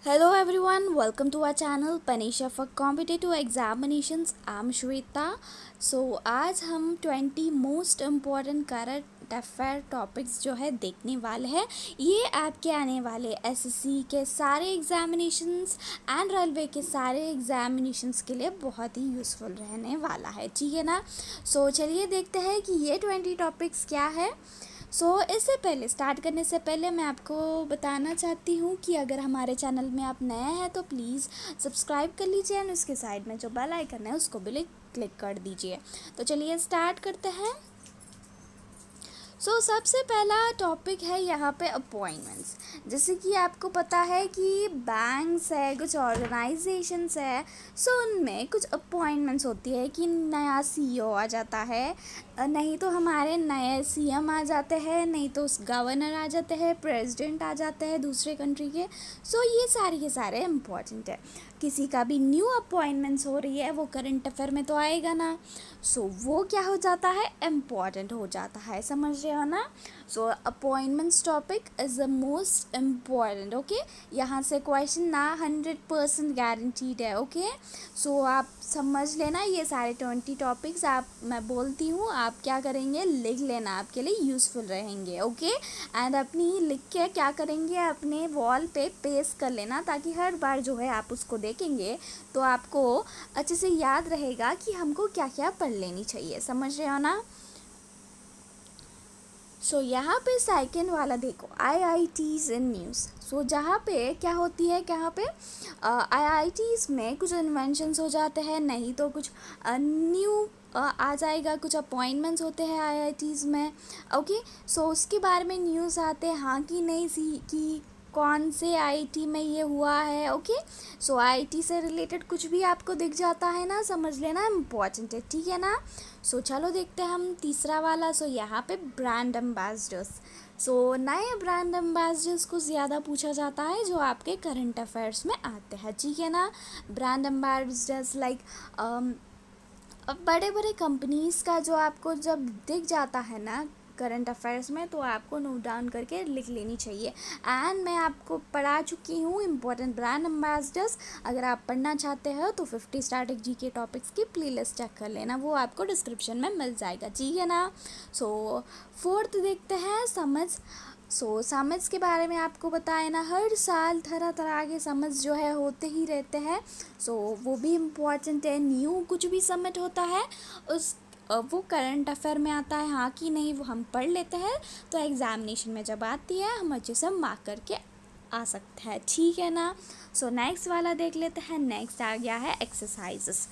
Hello everyone, welcome to our channel Panisha for Competitive Examinations. I'm Shweta. So आज हम 20 most important current affair topics जो है देखने वाले हैं। ये आपके आने वाले एसएससी के सारे एग्जामिनेशंस एंड रेलवे के सारे एग्जामिनेशंस के लिए बहुत ही यूज़फुल रहने वाला है, ठीक है ना। सो चलिए देखते हैं कि ये 20 टॉपिक्स क्या है। इससे पहले स्टार्ट करने से पहले मैं आपको बताना चाहती हूँ कि अगर हमारे चैनल में आप नए हैं तो प्लीज़ सब्सक्राइब कर लीजिए एंड उसके साइड में जो बेल आइकन है उसको भी क्लिक कर दीजिए। तो चलिए स्टार्ट करते हैं। सबसे पहला टॉपिक है यहाँ पे अपॉइंटमेंट्स। जैसे कि आपको पता है कि बैंक्स है, कुछ ऑर्गेनाइजेशंस है, उनमें कुछ अपॉइंटमेंट्स होती है कि नया सीईओ आ जाता है, नहीं तो हमारे नए सीएम आ जाते हैं, नहीं तो उस गवर्नर आ जाते हैं, प्रेसिडेंट आ जाते हैं दूसरे कंट्री के। ये सारे के सारे इम्पॉर्टेंट है। किसी का भी न्यू अपॉइंटमेंट्स हो रही है वो करंट अफेयर में तो आएगा ना। वो क्या हो जाता है, इम्पॉर्टेंट हो जाता है, समझ रहे हो ना। Appointments topic is the most important. Okay, यहाँ से क्वेश्चन ना 100% गारंटीड है। ओके, आप समझ लेना ये सारे 20 टॉपिक्स मैं बोलती हूँ, आप क्या करेंगे, लिख लेना, आपके लिए यूज़फुल रहेंगे। ओके, एंड अपनी लिख के क्या करेंगे, अपने वॉल पे पेस्ट कर लेना, ताकि हर बार जो है आप उसको देखेंगे तो आपको अच्छे से याद रहेगा कि हमको क्या क्या पढ़ लेनी चाहिए, समझ रहे हो ना। यहाँ पे सेकंड वाला देखो, IITs इन न्यूज़। जहाँ पे क्या होती है, यहाँ पे IITs में कुछ इन्वेंशंस हो जाते हैं, नहीं तो कुछ न्यू आ जाएगा, कुछ अपॉइंटमेंट्स होते हैं IITs में। ओके, उसके बारे में न्यूज़ आते हैं, हाँ कि नहीं सी कि कौन से आईआईटी में ये हुआ है। ओके, आईआईटी से रिलेटेड कुछ भी आपको दिख जाता है ना, समझ लेना, इम्पॉर्टेंट है, ठीक है ना। चलो देखते हैं हम तीसरा वाला। यहाँ पे ब्रांड एम्बेसडर्स। नए ब्रांड एम्बेसडर्स को ज़्यादा पूछा जाता है जो आपके करंट अफेयर्स में आते हैं, ठीक है ना। ब्रांड एम्बेसडर्स लाइक अब बड़े बड़े कंपनीज़ का जो आपको जब दिख जाता है ना करंट अफेयर्स में, तो आपको नोट डाउन करके लिख लेनी चाहिए। एंड मैं आपको पढ़ा चुकी हूँ इम्पोर्टेंट ब्रांड एम्बेसडर्स। अगर आप पढ़ना चाहते हो तो 50 स्टैटिक जीके टॉपिक्स की प्लेलिस्ट चेक कर लेना, वो आपको डिस्क्रिप्शन में मिल जाएगा, ठीक है ना। फोर्थ देखते हैं समझ। समझ के बारे में आपको बताया ना, हर साल तरह तरह के समझ जो है होते ही रहते हैं। वो भी इम्पॉर्टेंट है। न्यू कुछ भी समिट होता है वो करंट अफेयर में आता है, हाँ कि नहीं, वो हम पढ़ लेते हैं, तो एग्ज़ामिनेशन में जब आती है हम अच्छे से मार्क करके आ सकते हैं, ठीक है ना। नेक्स्ट वाला देख लेते हैं। नेक्स्ट आ गया है एक्सरसाइजेस।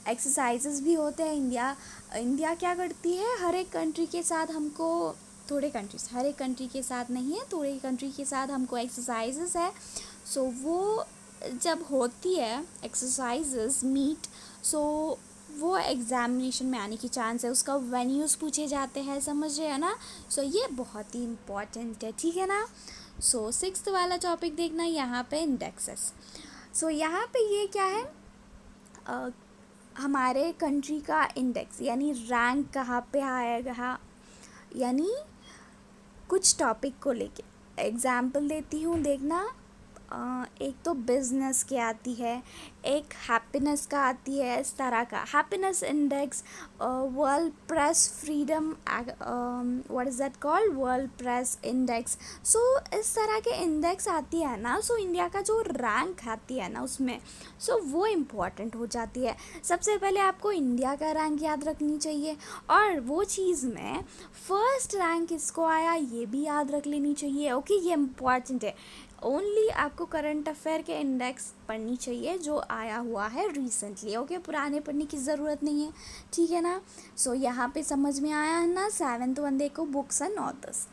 एक्सरसाइजेस भी होते हैं। इंडिया क्या करती है, हर एक कंट्री के साथ हमको, थोड़े कंट्रीज, हर एक कंट्री के साथ नहीं है, थोड़े कंट्री के साथ हमको एक्सरसाइजेस है। वो जब होती है एक्सरसाइजेस मीट, वो एग्ज़ामिनेशन में आने की चांस है, उसका वेन्यूज़ पूछे जाते हैं, समझ रहे हो ना। ये बहुत ही इम्पॉर्टेंट है, ठीक है ना। सिक्स्थ वाला टॉपिक देखना, यहाँ पे इंडेक्सेस। यहाँ पे ये क्या है, हमारे कंट्री का इंडेक्स यानी रैंक कहाँ पे आएगा, यानी कुछ टॉपिक को लेके। एग्जाम्पल देती हूँ, देखना। एक तो बिजनेस की आती है, एक हैप्पीनेस का आती है, इस तरह का happiness index, world press freedom, what is that called, world press index. इस तरह के इंडेक्स आती है ना, इंडिया का जो रैंक आती है ना उसमें, वो इम्पॉर्टेंट हो जाती है। सबसे पहले आपको इंडिया का रैंक याद रखनी चाहिए, और वो चीज़ में फर्स्ट रैंक किसको आया ये भी याद रख लेनी चाहिए। ओके, ये इम्पॉर्टेंट है। ओनली आपको करंट अफेयर के इंडेक्स पढ़नी चाहिए जो आया हुआ है रिसेंटली। ओके, पुराने पढ़ने की ज़रूरत नहीं है, ठीक है ना। यहाँ पे समझ में आया है ना। 7th वन देखो, books and authors.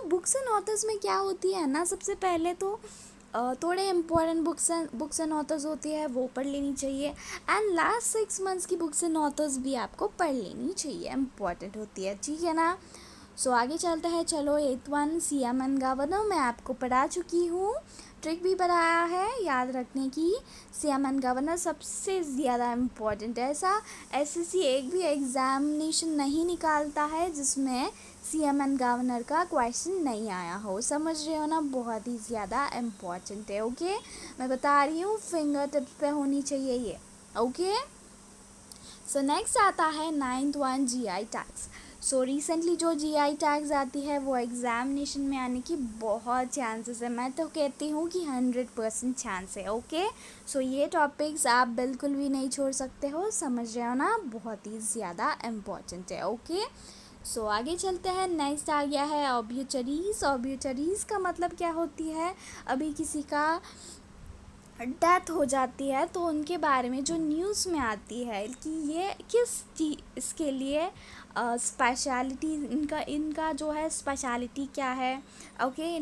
Books and authors में क्या होती है ना, सबसे पहले तो थोड़े इम्पोर्टेंट बुक्स एंड ऑथर्स होती है, वो पढ़ लेनी चाहिए। एंड लास्ट 6 मंथ्स की बुक्स एंड ऑथर्स भी आपको पढ़ लेनी चाहिए, इम्पॉर्टेंट होती है, ठीक है ना। सो आगे चलते हैं, चलो 8th one CM and governor मैं आपको पढ़ा चुकी हूँ, ट्रिक भी बताया है याद रखने की। सीएम एंड गवर्नर सबसे ज़्यादा इम्पोर्टेंट है, ऐसा एसएससी एक भी एग्जामिनेशन नहीं निकालता है जिसमें सीएम एंड गवर्नर का क्वेश्चन नहीं आया हो, समझ रहे हो ना, बहुत ही ज़्यादा इम्पोर्टेंट है। ओके, मैं बता रही हूँ, फिंगर टिप पे होनी चाहिए ये। ओके, सो नेक्स्ट आता है 9th one GI tags. So recently जो जीआई टैग्स आती है वो एग्जामिनेशन में आने की बहुत चांसेस है, मैं तो कहती हूँ कि 100% चांस है। ओके, सो ये टॉपिक्स आप बिल्कुल भी नहीं छोड़ सकते हो, समझ रहे हो ना, बहुत ही ज़्यादा इम्पोर्टेंट है। ओके, सो आगे चलते हैं, नेक्स्ट आ गया है ऑब्यूचरीज। ऑब्यूचरीज का मतलब क्या होती है, अभी किसी का डेथ हो जाती है तो उनके बारे में जो न्यूज़ में आती है कि ये किस चीज़ इसके लिए स्पेशलिटी, इनका जो है स्पेशलिटी क्या है। ओके,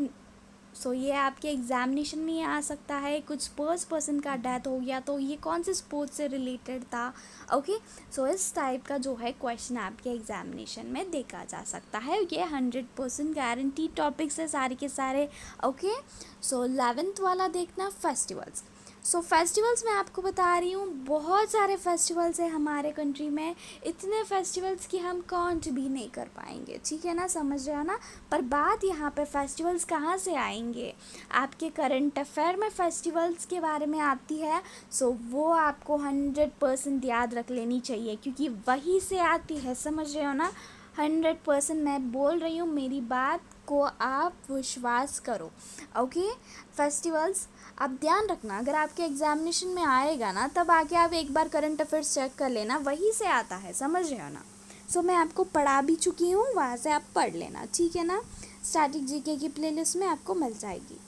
सो ये आपके एग्जामिनेशन में आ सकता है, कुछ स्पोर्ट्स पर्सन का डेथ हो गया तो ये कौन से स्पोर्ट्स से रिलेटेड था। ओके, सो इस टाइप का जो है क्वेश्चन आपके एग्जामिनेशन में देखा जा सकता है, ये 100% गारंटी टॉपिक्स है सारे के सारे। ओके, सो 11th वाला देखना, फेस्टिवल्स। सो फेस्टिवल्स मैं आपको बता रही हूँ, बहुत सारे फेस्टिवल्स हैं हमारे कंट्री में, इतने फेस्टिवल्स की हम काउंट भी नहीं कर पाएंगे, ठीक है ना, समझ रहे हो ना। पर बात यहाँ पे फेस्टिवल्स कहाँ से आएंगे, आपके करंट अफेयर में फेस्टिवल्स के बारे में आती है। सो वो आपको 100% याद रख लेनी चाहिए क्योंकि वहीं से आती है, समझ रहे हो ना। 100% मैं बोल रही हूँ, मेरी बात को आप विश्वास करो। ओके, फेस्टिवल्स आप ध्यान रखना, अगर आपके एग्जामिनेशन में आएगा ना तब आके आप एक बार करंट अफेयर्स चेक कर लेना, वहीं से आता है, समझ रहे हो ना। सो मैं आपको पढ़ा भी चुकी हूँ, वहाँ से आप पढ़ लेना, ठीक है ना, स्टैटिक जीके की प्लेलिस्ट में आपको मिल जाएगी।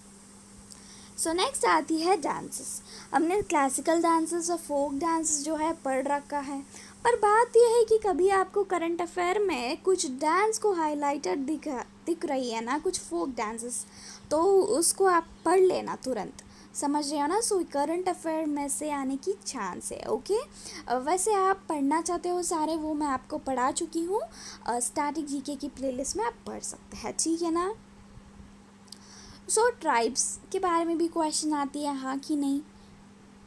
सो नेक्स्ट आती है डांसेस। हमने क्लासिकल डांसेस और फोक डांसेस जो है पढ़ रखा है, पर बात यह है कि कभी आपको करंट अफेयर में कुछ डांस को हाईलाइटेड दिख रही है ना, कुछ फोक डांसेस, तो उसको आप पढ़ लेना तुरंत, समझ रहे हो ना। सो करंट अफेयर में से आने की चांस है। ओके, वैसे आप पढ़ना चाहते हो सारे, वो मैं आपको पढ़ा चुकी हूँ, स्टैटिक जीके की प्लेलिस्ट में आप पढ़ सकते हैं, ठीक है ना। सो ट्राइब्स के बारे में भी क्वेश्चन आती है, हाँ कि नहीं।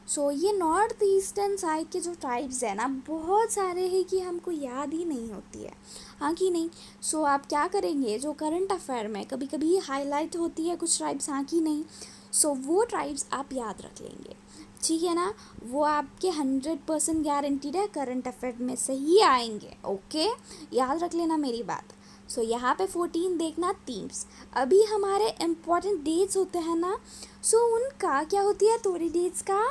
सो ये नॉर्थ ईस्टर्न साइड के जो ट्राइब्स है ना, बहुत सारे हैं कि हमको याद ही नहीं होती है, हाँ कि नहीं। सो आप क्या करेंगे, जो करंट अफेयर में कभी कभी हाईलाइट होती है कुछ ट्राइब्स, हाँ कि नहीं, सो वो ट्राइब्स आप याद रख लेंगे, ठीक है ना, वो आपके 100% गारंटीड है, करंट अफेयर में से ही आएंगे। ओके, याद रख लेना मेरी बात। सो यहाँ पे 14 देखना, थीम्स। अभी हमारे इम्पॉर्टेंट डेट्स होते हैं ना, सो उनका क्या होती है, थोड़ी डेट्स का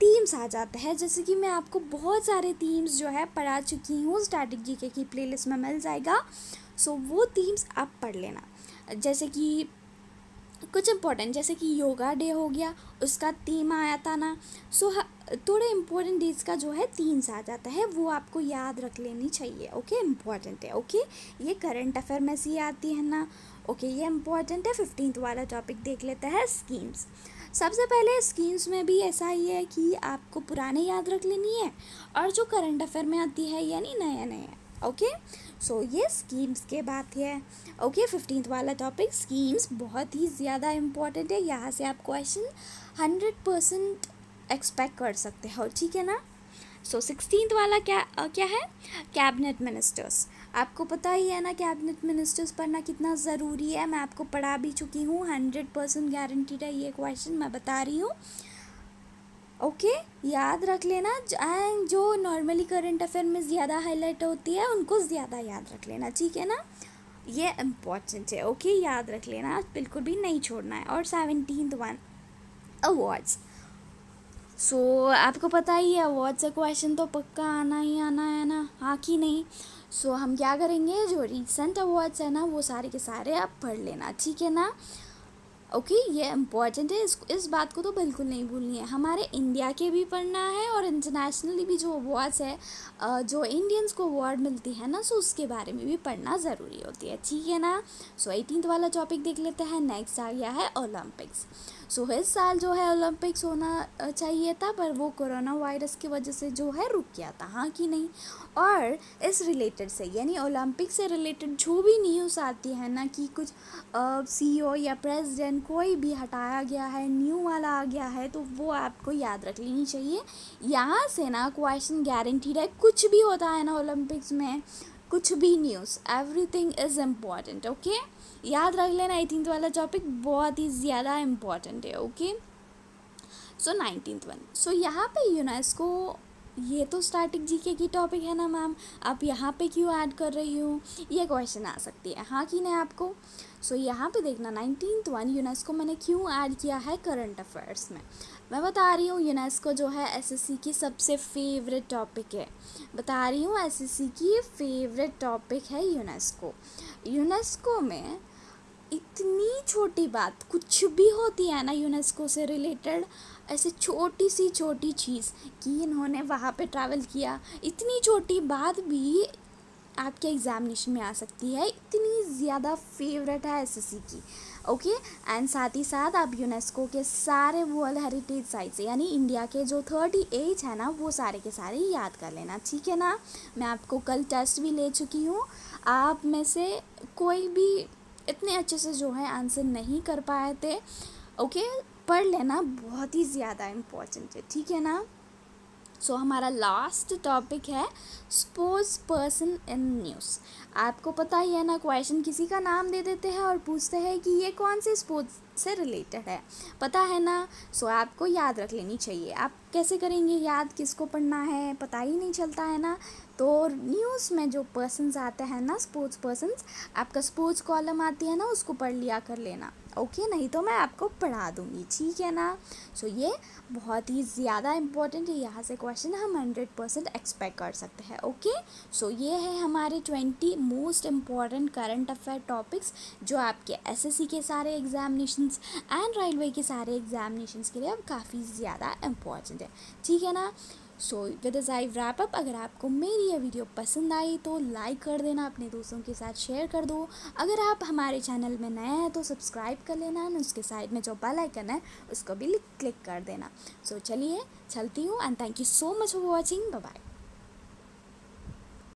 थीम्स आ जाते हैं, जैसे कि मैं आपको बहुत सारे थीम्स जो है पढ़ा चुकी हूँ, स्टैटिक जीके की प्लेलिस्ट में मिल जाएगा। सो वो थीम्स आप पढ़ लेना, जैसे कि कुछ इम्पोर्टेंट, जैसे कि योगा डे हो गया, उसका थीम आया था ना। सो थोड़े इम्पोर्टेंट डेट्स का जो है थीम्स आ जाता है, वो आपको याद रख लेनी चाहिए। ओके, इम्पॉर्टेंट है। ओके, ये करंट अफेयर में से आती है ना। ओके, ये इम्पॉर्टेंट है। 15th वाला टॉपिक देख लेते हैं, स्कीम्स। सबसे पहले स्कीम्स में भी ऐसा ही है कि आपको पुराने याद रख लेनी है और जो करंट अफेयर में आती है यानी नया नया। ओके, सो ये स्कीम्स के बात है। ओके, 15th वाला टॉपिक स्कीम्स बहुत ही ज़्यादा इम्पॉर्टेंट है, यहाँ से आप क्वेश्चन 100% एक्सपेक्ट कर सकते हो, ठीक है ना। सो 16th वाला क्या है, कैबिनेट मिनिस्टर्स। आपको पता ही है ना कैबिनेट मिनिस्टर्स पढ़ना कितना ज़रूरी है, मैं आपको पढ़ा भी चुकी हूँ, 100% गारंटीड है ये क्वेश्चन, मैं बता रही हूँ। ओके, याद रख लेना, जो नॉर्मली करंट अफेयर में ज़्यादा हाईलाइट होती है उनको ज़्यादा याद रख लेना, ठीक है ना, ये इम्पॉर्टेंट है। ओके, याद रख लेना, बिल्कुल भी नहीं छोड़ना है। और 17th वन, अवार्ड्स। सो आपको पता ही है अवार्ड से क्वेश्चन तो पक्का आना ही आना है ना, हाँ कि नहीं। सो हम क्या करेंगे, जो रिसेंट अवार्ड्स है ना वो सारे के सारे आप पढ़ लेना, ठीक है ना। ओके, ये इम्पॉर्टेंट है, इस बात को तो बिल्कुल नहीं भूलनी है। हमारे इंडिया के भी पढ़ना है और इंटरनेशनली भी जो अवार्ड्स है, जो इंडियंस को अवार्ड मिलती है ना, सो उसके बारे में भी पढ़ना ज़रूरी होती है, ठीक है ना। सो 18th वाला टॉपिक देख लेते हैं, नेक्स्ट आ गया है ओलंपिक्स। सो इस साल जो है ओलंपिक्स होना चाहिए था, पर वो कोरोना वायरस की वजह से जो है रुक गया था, हाँ कि नहीं। और इस रिलेटेड से यानी ओलंपिक से रिलेटेड जो भी न्यूज़ आती है ना कि कुछ CEO या प्रेसिडेंट कोई भी हटाया गया है, न्यू वाला आ गया है, तो वो आपको याद रख लेनी चाहिए। यहाँ से ना क्वेश्चन गारंटीड है, कुछ भी होता है ना ओलंपिक्स में, कुछ भी news, everything is important. Okay, याद रख लेना 18th वाला टॉपिक बहुत ही ज़्यादा इम्पॉर्टेंट है। ओके, सो 19th वन, सो यहाँ पे यूनेस्को, ये तो स्टैटिक जीके की टॉपिक है ना मैम, आप यहाँ पे क्यों ऐड कर रही हूँ, ये क्वेश्चन आ सकती है, हाँ कि नहीं आपको। सो यहाँ पे देखना 19th वन, यूनेस्को मैंने क्यों ऐड किया है करंट अफेयर्स में। मैं बता रही हूँ यूनेस्को जो है SSC की सबसे फेवरेट टॉपिक है, बता रही हूँ SSC की फेवरेट टॉपिक है यूनेस्को। यूनेस्को में इतनी छोटी बात कुछ भी होती है ना यूनेस्को से रिलेटेड, ऐसे छोटी सी छोटी चीज़ कि इन्होंने वहाँ पे ट्रैवल किया, इतनी छोटी बात भी आपके एग्जामिनेशन में आ सकती है, इतनी ज़्यादा फेवरेट है SSC की। ओके, एंड साथ ही साथ आप यूनेस्को के सारे वर्ल्ड हेरिटेज साइट्स यानी इंडिया के जो 38 है ना, वो सारे के सारे याद कर लेना, ठीक है ना। मैं आपको कल टेस्ट भी ले चुकी हूँ, आप में से कोई भी इतने अच्छे से जो है आंसर नहीं कर पाए थे। ओके, पढ़ लेना, बहुत ही ज़्यादा इम्पोर्टेंट है, ठीक है ना। सो हमारा लास्ट टॉपिक है स्पोर्ट्स पर्सन इन न्यूज़। आपको पता ही है ना, क्वेश्चन किसी का नाम दे देते हैं और पूछते हैं कि ये कौन से स्पोर्ट्स से रिलेटेड है, पता है ना। सो आपको याद रख लेनी चाहिए। आप कैसे करेंगे याद, किसको पढ़ना है पता ही नहीं चलता है ना। तो न्यूज़ में जो पर्सन्स आते हैं ना, स्पोर्ट्स पर्सन्स, आपका स्पोर्ट्स कॉलम आती है ना, उसको पढ़ लिया कर लेना। ओके, नहीं तो मैं आपको पढ़ा दूँगी, ठीक है ना। सो ये बहुत ही ज़्यादा इम्पोर्टेंट है, यहाँ से क्वेश्चन हम 100% एक्सपेक्ट कर सकते हैं। ओके, सो ये है हमारे 20 most important current affair topics जो आपके SSC के सारे एग्जामिनेशंस एंड रेलवे के सारे एग्जामिनेशंस के लिए अब काफ़ी ज़्यादा इम्पॉर्टेंट है, ठीक है ना। So with this I wrap up. अगर आपको मेरी ये वीडियो पसंद आई तो लाइक कर देना, अपने दोस्तों के साथ शेयर कर दो। अगर आप हमारे चैनल में नए हैं तो सब्सक्राइब कर लेना, एंड उसके साइड में जो बेल आइकन है उसको भी क्लिक कर देना। सो चलिए चलती हूँ, and thank you so much for watching, bye bye.